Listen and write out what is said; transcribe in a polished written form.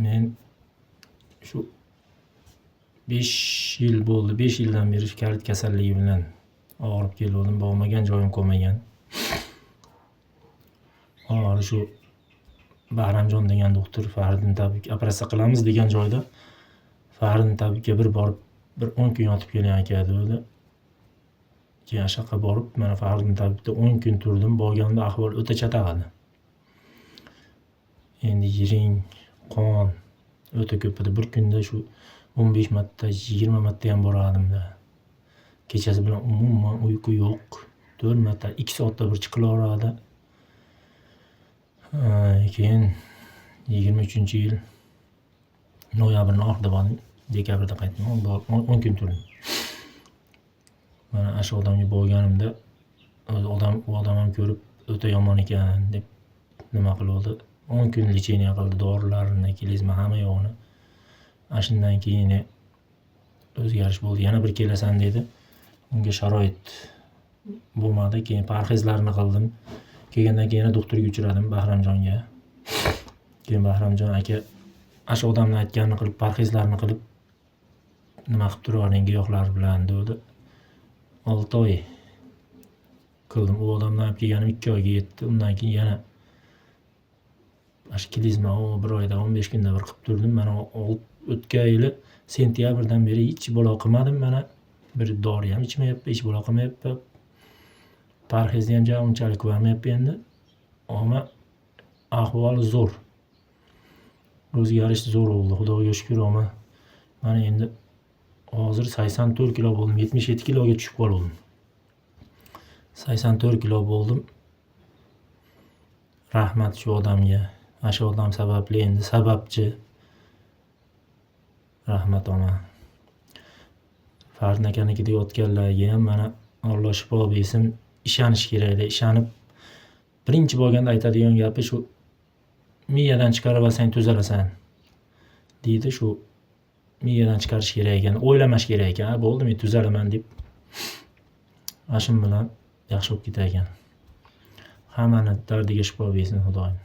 Men shu 5 yil bo'ldi. 5 yildan beri kalit kasalligi bilan og'rib kelgandim. Bormagan joyim qolmagan. Hozir shu Bahramjon degan doktor Fariddin tabibga operatsiya qilamiz degan joyda Fariddin tabibga bir borib 10 kun yotib keling aka dedi. Keyin ashaqqa borib mana Fariddin tabibda 10 kun turdim. Borganda ahvol o'ta chataq edi. Endi yiring, qon o'ta ko'p edi. Bir kunda shu 15 marta, 20 marta ham borardim-da. Kechasi bilan umuman uyqu yo'q. 4 marta 2 soatda bir chiqilaveradi. Keyin 23-yil noyabrning oxirida bordim. Dekabrda qaytdim. 10 kun turdim. Mana shu odamga borganimda u odam ham ko'rib o'ta yomon ekan deb nima qildi. 10 kun lecheniya qildi, dorilarni, klizma hamma yo'g'ini. Shundan keyin o'zgarish bo'ldi. Yana bir kelasan dedi. Unga sharoit bo'lmadi. Keyin parhezlarni qildim. Kelgandan keyin yana doktorga uchradim, Bahramjonga. Keyin Bahramjon aka shu odamning aytganini qilib, parhezlarni qilib nima qilib turavering giyohlar bilan dedi. 6 oy qildim. U odamdan olib kelganim 2 oyga yetdi. Undan keyin yana klizma 1 oyda 15 kunda bir qilib turdim. Mana o'tgan yili sentyabrdan beri hech bola qilmadim. Mana bir dori ham ichmayapman, hech bola qilmayapman. Parhezni ham unchalik ko'rmayapman endi. Ammo ahvol zo'r. O'zgarish zo'r bo'ldi, Xudoga shukr. Ammo mana endi hozir 84 kilo bo'ldim, 77 kiloga tushib qoldim. 84 kilo bo'ldim. Rahmat shu odamga. Shu odam sababli endi sababchi. Rahmat ona. Farzand akanikida yotganlarga ham mana Alloh shifo bersin. Ishonish kerak edi. Ishonib birinchi bo'lganda aytadigan gapi shu miyadan chiqarib olsang tuzalasan deydi. Shu miyadan chiqarish kerak ekan, o'ylamash kerak ekan. Bo'ldi, men tuzalaman deb ashim bilan yaxshi bo'lib ketar ekan. Hammani dardiga shifo bersin Xudoyim.